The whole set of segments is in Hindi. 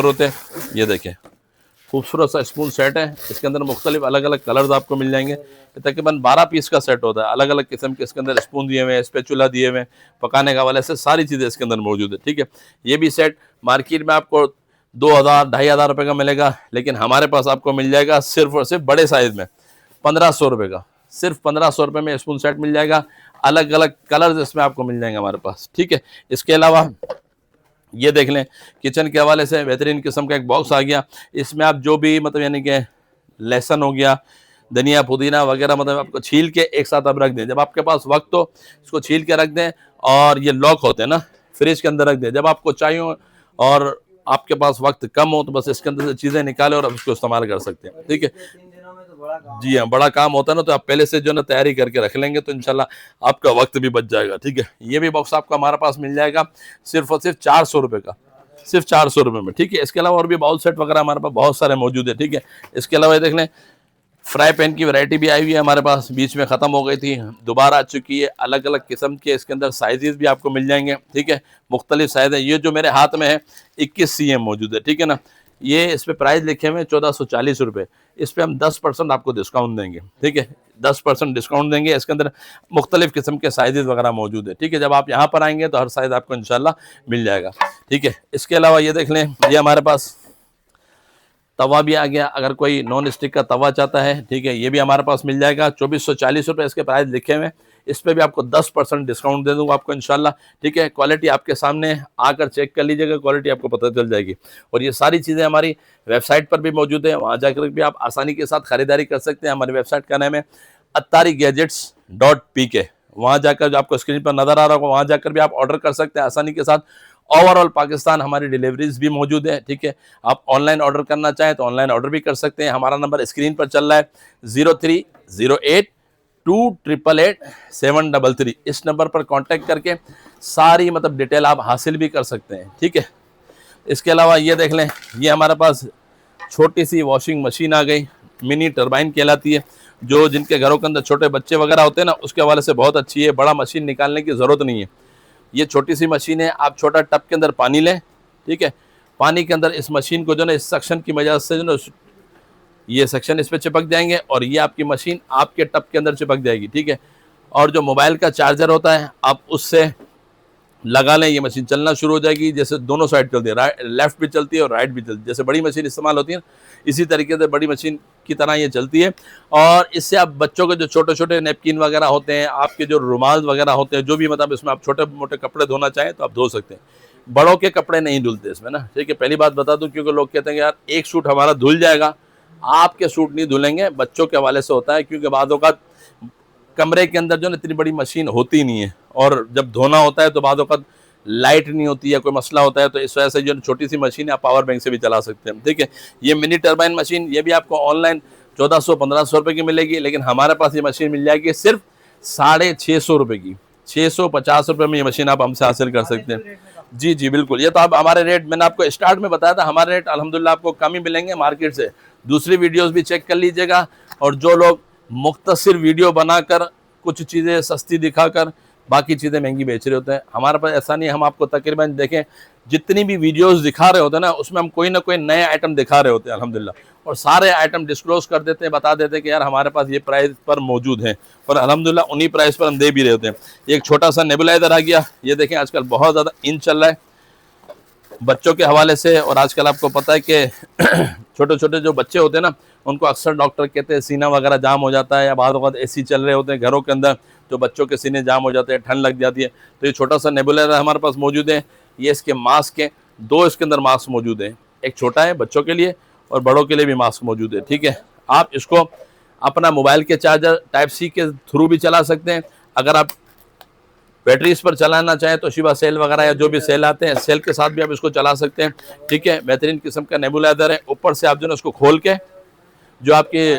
होते हैं। ये देखें खूबसूरत सा स्पून सेट है, इसके अंदर मुख्तलिफ अलग अलग कलर्स आपको मिल जाएंगे। तकरीबन 12 पीस का सेट होता है, अलग अलग किस्म के इसके अंदर स्पून दिए हुए हैं, स्पैचुला दिए हुए हैं, पकाने का वाले से सारी चीज़ें इसके अंदर मौजूद है। ठीक है, ये भी सेट मार्केट में आपको 2000 2500 रुपये का मिलेगा, लेकिन हमारे पास आपको मिल जाएगा सिर्फ और सिर्फ बड़े साइज़ में 1500 रुपये का। सिर्फ 1500 रुपये में स्पून सेट मिल जाएगा, अलग अलग कलर्स इसमें आपको मिल जाएंगे हमारे पास। ठीक है, इसके अलावा ये देख लें किचन के हवाले से बेहतरीन किस्म का एक बॉक्स आ गया। इसमें आप जो भी मतलब यानी कि लहसुन हो गया, धनिया पुदीना वगैरह मतलब आपको छील के एक साथ आप रख दें। जब आपके पास वक्त हो इसको छील के रख दें, और ये लॉक होते हैं ना, फ्रिज के अंदर रख दें। जब आपको चाहिए और आपके पास वक्त कम हो तो बस इसके अंदर से चीज़ें निकालें और उसको इस्तेमाल कर सकते हैं। ठीक है जी हाँ, बड़ा काम होता है ना, तो आप पहले से जो ना तैयारी करके रख लेंगे तो इंशाल्लाह आपका वक्त भी बच जाएगा। ठीक है, ये भी बॉक्स आपको हमारे पास मिल जाएगा सिर्फ और सिर्फ 400 रुपये का, सिर्फ 400 रुपये में। ठीक है, इसके अलावा और भी बाउल सेट वगैरह हमारे पास बहुत सारे मौजूद है। ठीक है, इसके अलावा ये देख लें फ्राई पैन की वैरायटी भी आई हुई है हमारे पास, बीच में ख़त्म हो गई थी, दोबारा आ चुकी है। अलग अलग किस्म के इसके अंदर साइजेस भी आपको मिल जाएंगे। ठीक है, मुख्तलिफ साइज़ है। ये जो मेरे हाथ में है 21 cm मौजूद है। ठीक है ना, ये इस पर प्राइस लिखे हुए हैं 1440 रुपये। इस पर हम 10% आपको डिस्काउंट देंगे। ठीक है, 10% डिस्काउंट देंगे। इसके अंदर मुख्तलिफ किस्म के साइजेस वगैरह मौजूद है। ठीक है, जब आप यहाँ पर आएंगे तो हर साइज़ आपको इंशाल्लाह मिल जाएगा। ठीक है, इसके अलावा ये देख लें, ये हमारे पास तवा भी आ गया। अगर कोई नॉन स्टिक का तवा चाहता है, ठीक है, ये भी हमारे पास मिल जाएगा। 2440 रुपये इसके प्राइस लिखे हुए हैं। इस पर भी आपको 10% डिस्काउंट दे दूंगा आपको इंशाल्लाह। ठीक है, क्वालिटी आपके सामने आकर चेक कर लीजिएगा, क्वालिटी आपको पता चल जाएगी। और ये सारी चीज़ें हमारी वेबसाइट पर भी मौजूद है, वहाँ जाकर भी आप आसानी के साथ ख़रीदारी कर सकते हैं। हमारी वेबसाइट का नाम है attarigadgets.pk। वहाँ जाकर जो आपको स्क्रीन पर नज़र आ रहा होगा, वहाँ जाकर भी आप ऑर्डर कर सकते हैं आसानी के साथ। ओवरऑल पाकिस्तान हमारी डिलीवरीज भी मौजूद है। ठीक है, आप ऑनलाइन ऑर्डर करना चाहें तो ऑनलाइन ऑर्डर भी कर सकते हैं। हमारा नंबर स्क्रीन पर चल रहा है 0308288733। इस नंबर पर कांटेक्ट करके सारी मतलब डिटेल आप हासिल भी कर सकते हैं। ठीक है, इसके अलावा ये देख लें, ये हमारे पास छोटी सी वॉशिंग मशीन आ गई, मिनी टरबाइन कहलाती है। जो जिनके घरों के अंदर छोटे बच्चे वगैरह होते हैं ना, उसके हवाले से बहुत अच्छी है। बड़ा मशीन निकालने की ज़रूरत नहीं है, ये छोटी सी मशीन है। आप छोटा टब के अंदर पानी लें, ठीक है, पानी के अंदर इस मशीन को जो ना इस सक्शन की वजह से जो ना ये सेक्शन इस पर चिपक जाएंगे और ये आपकी मशीन आपके टब के अंदर चिपक जाएगी। ठीक है, और जो मोबाइल का चार्जर होता है आप उससे लगा लें, ये मशीन चलना शुरू हो जाएगी। जैसे दोनों साइड चलती है, लेफ्ट भी चलती है और राइट भी चलती है। जैसे बड़ी मशीन इस्तेमाल होती है ना, इसी तरीके से बड़ी मशीन की तरह ये चलती है। और इससे आप बच्चों के जो छोटे छोटे नैपकिन वगैरह होते हैं, आपके जो रुमाल वगैरह होते हैं, जो भी मतलब इसमें आप छोटे मोटे कपड़े धोना चाहें तो आप धो सकते हैं। बड़ों के कपड़े नहीं धुलते इसमें ना। ठीक है, पहली बात बता दूं, क्योंकि लोग कहते हैं यार एक सूट हमारा धुल जाएगा, आपके सूट नहीं धुलेंगे, बच्चों के हवाले से होता है। क्योंकि बाद औक़ात कमरे के अंदर जो ना इतनी बड़ी मशीन होती नहीं है, और जब धोना होता है तो बाद औक़ात लाइट नहीं होती है, कोई मसला होता है, तो इस वजह से जो छोटी सी मशीन है आप पावर बैंक से भी चला सकते हैं। ठीक है, ये मिनी टर्बाइन मशीन, ये भी आपको ऑनलाइन 1400-1500 रुपये की मिलेगी, लेकिन हमारे पास ये मशीन मिल जाएगी सिर्फ 650 रुपये की। 650 रुपये में ये मशीन आप हमसे हासिल कर सकते हैं। जी जी बिल्कुल, ये तो आप हमारे रेट मैंने आपको स्टार्ट में बताया था, हमारे रेट अल्हम्दुलिल्लाह आपको कम ही मिलेंगे मार्केट से। दूसरी वीडियोज़ भी चेक कर लीजिएगा। और जो लोग मुख्तसर वीडियो बनाकर कुछ चीज़ें सस्ती दिखाकर बाकी चीज़ें महंगी बेच रहे होते हैं, हमारे पास ऐसा नहीं है। हम आपको तकरीबन देखें जितनी भी वीडियोस दिखा रहे होते हैं ना, उसमें हम कोई ना कोई नए आइटम दिखा रहे होते हैं अल्हम्दुलिल्लाह, और सारे आइटम डिस्क्लोज कर देते हैं, बता देते हैं कि यार हमारे पास ये प्राइस पर मौजूद है, और अल्हम्दुलिल्लाह उन्हीं प्राइस पर हम दे भी रहे होते हैं। एक छोटा सा नेबुलाइजर आ गया, ये देखें आजकल बहुत ज़्यादा इन चल रहा है बच्चों के हवाले से। और आजकल आपको पता है कि छोटे छोटे जो बच्चे होते हैं ना, उनको अक्सर डॉक्टर कहते हैं सीना वगैरह जाम हो जाता है, या बाद वक्त AC चल रहे होते हैं घरों के अंदर, तो बच्चों के सीने जाम हो जाते हैं, ठंड लग जाती है। तो ये छोटा सा नेबुलाइजर हमारे पास मौजूद है। ये इसके मास्क हैं, 2 इसके अंदर मास्क मौजूद हैं, एक छोटा है बच्चों के लिए और बड़ों के लिए भी मास्क मौजूद है। ठीक है, आप इसको अपना मोबाइल के चार्जर Type-C के थ्रू भी चला सकते हैं। अगर आप बैटरीज पर चलाना चाहें तो शिवा सेल वगैरह या जो भी सेल आते हैं, सेल के साथ भी आप इसको चला सकते हैं। ठीक है, बेहतरीन किस्म का नेबुलाइजर है। ऊपर से आप जो है उसको खोल के जो आपके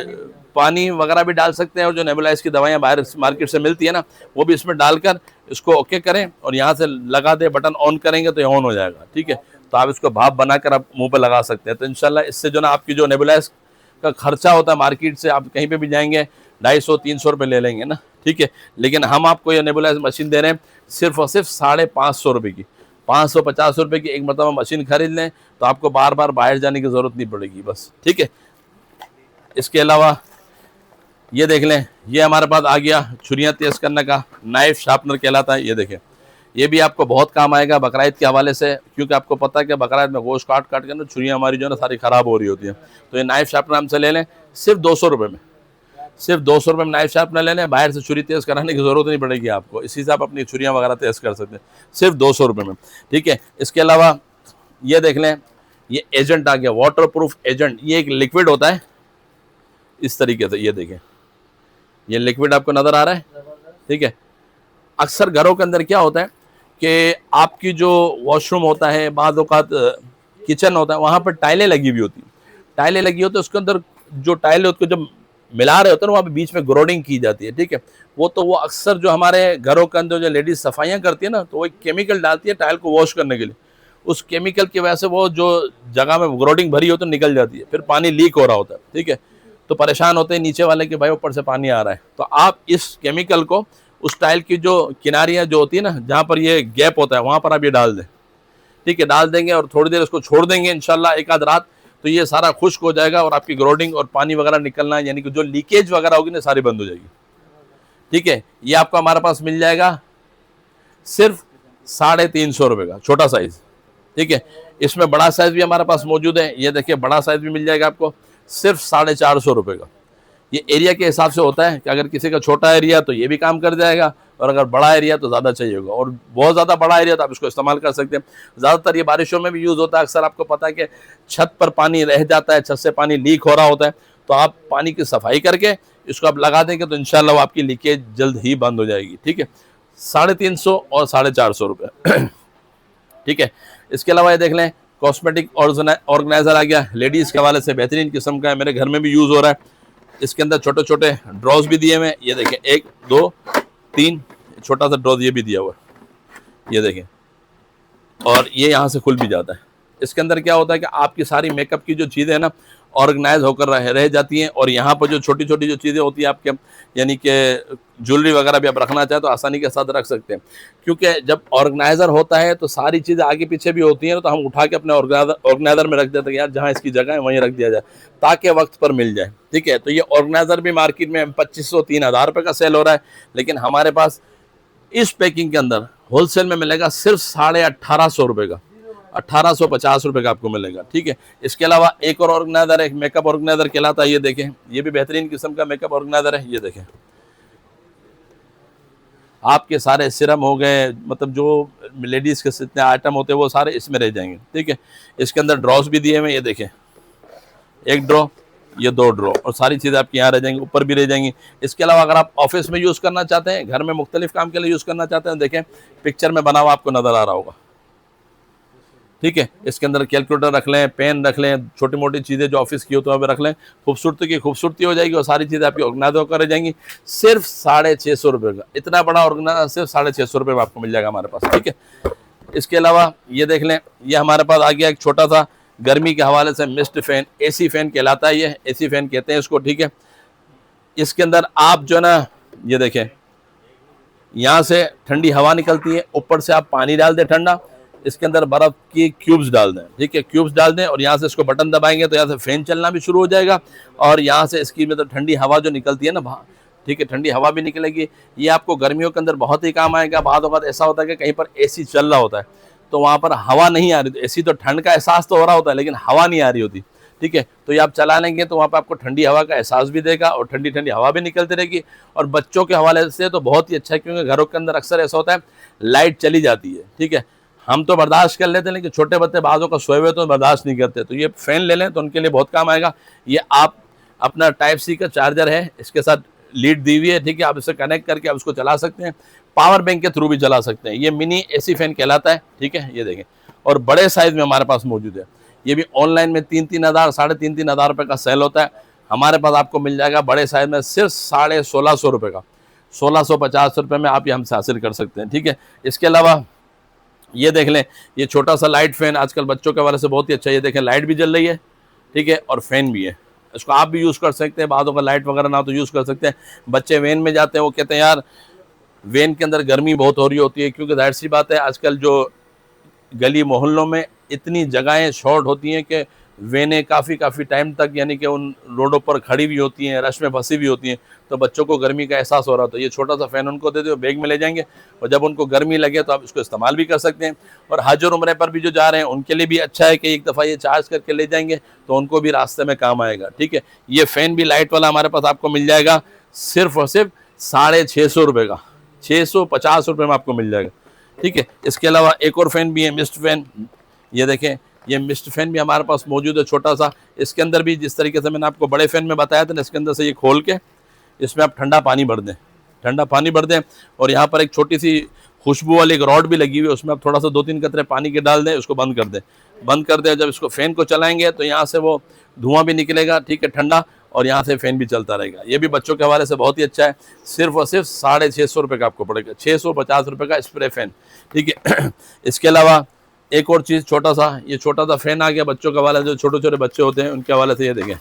पानी वगैरह भी डाल सकते हैं, और जो नेबुलाइज की दवाइयाँ बाहर मार्केट से मिलती है ना, वो भी इसमें डालकर इसको ओके करें और यहाँ से लगा दे, बटन ऑन करेंगे तो ये ऑन हो जाएगा। ठीक है, तो आप इसको भाप बनाकर आप मुंह पर लगा सकते हैं। तो इंशाल्लाह इससे जो ना आपकी जो नेबुलाइज का खर्चा होता है मार्केट से, आप कहीं पे भी जाएंगे 250-300 रुपये ले लेंगे ना। ठीक है, लेकिन हम आपको ये नेबुलाइज मशीन दे रहे हैं सिर्फ और सिर्फ 550 रुपये की। 550 रुपये की एक मरतबा मशीन खरीद लें तो आपको बार बार बाहर जाने की ज़रूरत नहीं पड़ेगी बस, ठीक है। इसके अलावा ये देख लें, ये हमारे पास आ गया छुरियाँ तेज़ करने का, नाइफ शार्पनर कहलाता है। ये देखें, ये भी आपको बहुत काम आएगा बकरा ईद के हवाले से, क्योंकि आपको पता है कि बकरा ईद में गोश्त काट काट के ना छुरियाँ हमारी जो है ना सारी ख़राब हो रही होती है। तो ये नाइफ शार्पनर हमसे ले लें, सिर्फ 200 रुपये में, सिर्फ 200 रुपये में नाइफ शार्पनर ले लें। बाहर से छुरी तेज़ कराने की ज़रूरत नहीं पड़ेगी आपको, इसी से आप अपनी छुरियाँ वगैरह तेज़ कर सकते हैं, सिर्फ 200 रुपये में, ठीक है। इसके अलावा ये देख लें, ये एजेंट आ गया, वाटर प्रूफ एजेंट। ये एक लिक्विड होता है इस तरीके से, ये देखें, ये लिक्विड आपको नज़र आ रहा है, ठीक है। अक्सर घरों के अंदर क्या होता है कि आपकी जो वॉशरूम होता है, बाद औक़ात किचन होता है, वहाँ पर टाइलें लगी हुई होती हैं, टाइलें लगी होती है, उसके अंदर जो टाइलें उसको जब मिला रहे होते हैं ना, वहाँ पे बीच में ग्रोडिंग की जाती है, ठीक है। वो अक्सर जो हमारे घरों के अंदर जो लेडीज सफाइयाँ करती है ना, तो वो एक केमिकल डालती है टाइल को वॉश करने के लिए। उस केमिकल की वजह से वो जो जगह में ग्रोडिंग भरी हो तो निकल जाती है, फिर पानी लीक हो रहा होता है, ठीक है। तो परेशान होते हैं नीचे वाले कि भाई ऊपर से पानी आ रहा है। तो आप इस केमिकल को उस टाइल की जो किनारियाँ जो होती है ना, जहाँ पर ये गैप होता है, वहाँ पर आप ये डाल दें, ठीक है। डाल देंगे और थोड़ी देर उसको छोड़ देंगे इंशाल्लाह एक आध रात, तो ये सारा खुश्क हो जाएगा और आपकी ग्रोडिंग और पानी वगैरह निकलना, यानी कि जो लीकेज वगैरह होगी ना, सारी बंद हो जाएगी, ठीक है। ये आपको हमारे पास मिल जाएगा सिर्फ 350 रुपये का छोटा साइज़, ठीक है। इसमें बड़ा साइज़ भी हमारे पास मौजूद है, ये देखिए बड़ा साइज़ भी मिल जाएगा आपको सिर्फ 450 रुपये का। ये एरिया के हिसाब से होता है कि अगर किसी का छोटा एरिया तो ये भी काम कर जाएगा, और अगर बड़ा एरिया तो ज़्यादा चाहिए होगा, और बहुत ज़्यादा बड़ा एरिया तो आप इसको इस्तेमाल कर सकते हैं। ज़्यादातर ये बारिशों में भी यूज़ होता है। अक्सर आपको पता है कि छत पर पानी रह जाता है, छत से पानी लीक हो रहा होता है, तो आप पानी की सफाई करके इसको आप लगा देंगे तो इंशाल्लाह आपकी लीकेज जल्द ही बंद हो जाएगी, ठीक है। 350 और 450 रुपये, ठीक है। इसके अलावा ये देख लें, कॉस्मेटिक ऑर्गेनाइज़र आ गया, लेडीज़ के हवाले से बेहतरीन किस्म का है, मेरे घर में भी यूज़ हो रहा है। इसके अंदर छोटे छोटे ड्रॉज भी दिए हुए हैं, ये देखें 1 2 3 छोटा सा ड्रॉज ये भी दिया हुआ है, ये देखें, और ये यहाँ से खुल भी जाता है। इसके अंदर क्या होता है कि आपकी सारी मेकअप की जो चीज़ें हैं ना, ऑर्गेनाइज होकर रह जाती हैं, और यहाँ पर जो छोटी छोटी जो चीज़ें होती हैं आपके, यानी कि ज्वेलरी वगैरह भी आप रखना चाहें तो आसानी के साथ रख सकते हैं, क्योंकि जब ऑर्गेनाइज़र होता है तो सारी चीज़ें आगे पीछे भी होती हैं, तो हम उठा के अपने ऑर्गेनाइज़र में रख देते हैं, यार जहाँ इसकी जगह है वहीं रख दिया जाए ताकि वक्त पर मिल जाए, ठीक है। तो ये ऑर्गेनाइज़र भी मार्केट में 2500-3000 रुपये का सेल हो रहा है, लेकिन हमारे पास इस पैकिंग के अंदर होलसेल में मिलेगा सिर्फ 1850 रुपये का, 1850 रुपये का आपको मिलेगा, ठीक है। इसके अलावा एक और ऑर्गेनाइज़र है, एक मेकअप ऑर्गेनाइज़र कहलाता है, ये देखें, ये भी बेहतरीन किस्म का मेकअप ऑर्गेनाइज़र है, ये देखें। आपके सारे सिरम हो गए, मतलब जो लेडीज़ के जितने आइटम होते हैं वो सारे इसमें रह जाएंगे, ठीक है। इसके अंदर ड्रॉज भी दिए हुए, ये देखें, एक ड्रॉ, ये 2 ड्रॉ, और सारी चीज़ें आपकी यहाँ रह जाएंगी, ऊपर भी रह जाएंगी। इसके अलावा अगर आप ऑफिस में यूज़ करना चाहते हैं, घर में मुख्तलिफ काम के लिए यूज़ करना चाहते हैं, देखें पिक्चर में बना हुआ आपको नज़र आ रहा होगा, ठीक है। इसके अंदर कैलकुलेटर रख लें, पेन रख लें, छोटी मोटी चीज़ें जो ऑफिस की हो तो वहाँ पर रख लें, खूबसूरती की खूबसूरती हो जाएगी, और सारी चीज़ें आपकी ऑर्गेनाइज होकर रह जाएंगी। सिर्फ 650 रुपये का इतना बड़ा ऑर्गेनाइजर सिर्फ 650 रुपये में आपको मिल जाएगा हमारे पास, ठीक है। इसके अलावा ये देख लें, ये हमारे पास आ गया एक छोटा सा गर्मी के हवाले से मिस्ट फैन, एसी फैन कहलाता है, ये एसी फैन कहते हैं इसको, ठीक है। इसके अंदर आप जो है ना, ये देखें, यहाँ से ठंडी हवा निकलती है, ऊपर से आप पानी डाल दें ठंडा, इसके अंदर बर्फ़ की क्यूब्स डाल दें, ठीक है, क्यूब्स डाल दें, और यहाँ से इसको बटन दबाएंगे तो यहाँ से फ़ैन चलना भी शुरू हो जाएगा, और यहाँ से इसकी मतलब ठंडी हवा जो निकलती है ना, ठीक है, ठंडी हवा भी निकलेगी। ये आपको गर्मियों के अंदर बहुत ही काम आएगा। बाद वक्त ऐसा होता है कि कहीं पर एसी चल रहा होता है तो वहाँ पर हवा नहीं आ रही, तो एसी तो ठंड का एहसास तो हो रहा होता है लेकिन हवा नहीं आ रही होती, ठीक है। तो ये आप चला लेंगे तो वहाँ पर आपको ठंडी हवा का एहसास भी देगा और ठंडी ठंडी हवा भी निकलती रहेगी। और बच्चों के हवाले से तो बहुत ही अच्छा है, क्योंकि घरों के अंदर अक्सर ऐसा होता है लाइट चली जाती है, ठीक है, हम तो बर्दाश्त कर लेते हैं लेकिन छोटे बच्चे बाजों का सोए हुए तो बर्दाश्त नहीं करते, तो ये फ़ैन ले लें तो उनके लिए बहुत काम आएगा। ये आप अपना टाइप सी का चार्जर है, इसके साथ लीड दी हुई है, ठीक है, आप इसे कनेक्ट करके आप उसको चला सकते हैं, पावर बैंक के थ्रू भी चला सकते हैं। ये मिनी एसी फैन कहलाता है, ठीक है, ये देखें, और बड़े साइज़ में हमारे पास मौजूद है। ये भी ऑनलाइन में 3-3 हज़ार 3.5 हज़ार रुपये का सेल होता है, हमारे पास आपको मिल जाएगा बड़े साइज़ में सिर्फ 1650 रुपये का, 1650 रुपये में आप ये हमसे हासिल कर सकते हैं, ठीक है। इसके अलावा ये देख लें, ये छोटा सा लाइट फ़ैन आजकल बच्चों के वाले से बहुत ही अच्छा है, ये देखें लाइट भी जल रही है, ठीक है, और फ़ैन भी है, इसको आप भी यूज़ कर सकते हैं। बादों का लाइट वगैरह ना तो यूज़ कर सकते हैं। बच्चे वैन में जाते हैं, वो कहते हैं यार वैन के अंदर गर्मी बहुत हो रही होती है, क्योंकि जाहिर सी बात है आजकल जो गली मोहल्लों में इतनी जगहें शॉर्ट होती हैं कि वेनें काफ़ी टाइम तक यानी कि उन रोडों पर खड़ी भी होती हैं, रश में फंसी भी होती हैं, तो बच्चों को गर्मी का एहसास हो रहा तो ये छोटा सा फ़ैन उनको दे दो, बैग में ले जाएंगे और जब उनको गर्मी लगे तो आप इसको इस्तेमाल भी कर सकते हैं। और हज और उम्रे पर भी जो जा रहे हैं उनके लिए भी अच्छा है कि एक दफ़ा ये चार्ज करके ले जाएंगे तो उनको भी रास्ते में काम आएगा। ठीक है, ये फ़ैन भी लाइट वाला हमारे पास आपको मिल जाएगा सिर्फ और सिर्फ 650 रुपये का, 650 रुपये में आपको मिल जाएगा। ठीक है, इसके अलावा एक और फ़ैन भी है, मिस्ट फ़ैन। ये देखें, ये मिस्ट फ़ैन भी हमारे पास मौजूद है, छोटा सा। इसके अंदर भी जिस तरीके से मैंने आपको बड़े फ़ैन में बताया था ना, इसके अंदर से ये खोल के इसमें आप ठंडा पानी भर दें, ठंडा पानी भर दें और यहाँ पर एक छोटी सी खुशबू वाली एक रॉड भी लगी हुई है, उसमें आप थोड़ा सा 2-3 कतरे पानी के डाल दें, उसको बंद कर दें। बंद कर दें, जब इसको फ़ैन को चलाएंगे तो यहाँ से वो धुआं भी निकलेगा, ठीक है, ठंडा, और यहाँ से फ़ैन भी चलता रहेगा। ये भी बच्चों के हवाले से बहुत ही अच्छा है। सिर्फ और सिर्फ 650 रुपये का आपको पड़ेगा, 650 रुपये का स्प्रे फ़ैन। ठीक है, इसके अलावा एक और चीज़, छोटा सा, ये छोटा सा फ़ैन आ गया बच्चों के हवाले से, जो छोटे छोटे बच्चे होते हैं उनके हवाले से। ये देखें,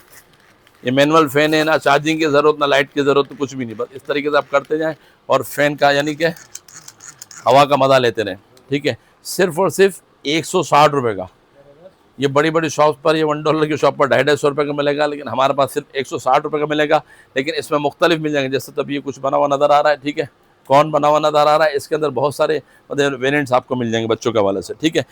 ये मैनुअल फ़ैन है, ना चार्जिंग की ज़रूरत ना लाइट की ज़रूरत, कुछ भी नहीं, बस इस तरीके से आप करते जाएँ और फ़ैन का यानी कि हवा का मज़ा लेते रहें। ठीक है, सिर्फ और सिर्फ 160 रुपये का। ये बड़ी बड़ी शॉप पर, ये $1 की शॉप पर 250-250 रुपये का मिलेगा, लेकिन हमारे पास सिर्फ 160 रुपये का मिलेगा। लेकिन इसमें मुख्तलिफ मिल जाएंगे, जैसे तब ये कुछ बना हुआ नज़र आ रहा है, ठीक है, कौन बना हुआ नज़र आ रहा है, इसके अंदर बहुत सारे मतलब वेरिएंट्स आपको मिल जाएंगे बच्चों के हवाले से। ठीक है।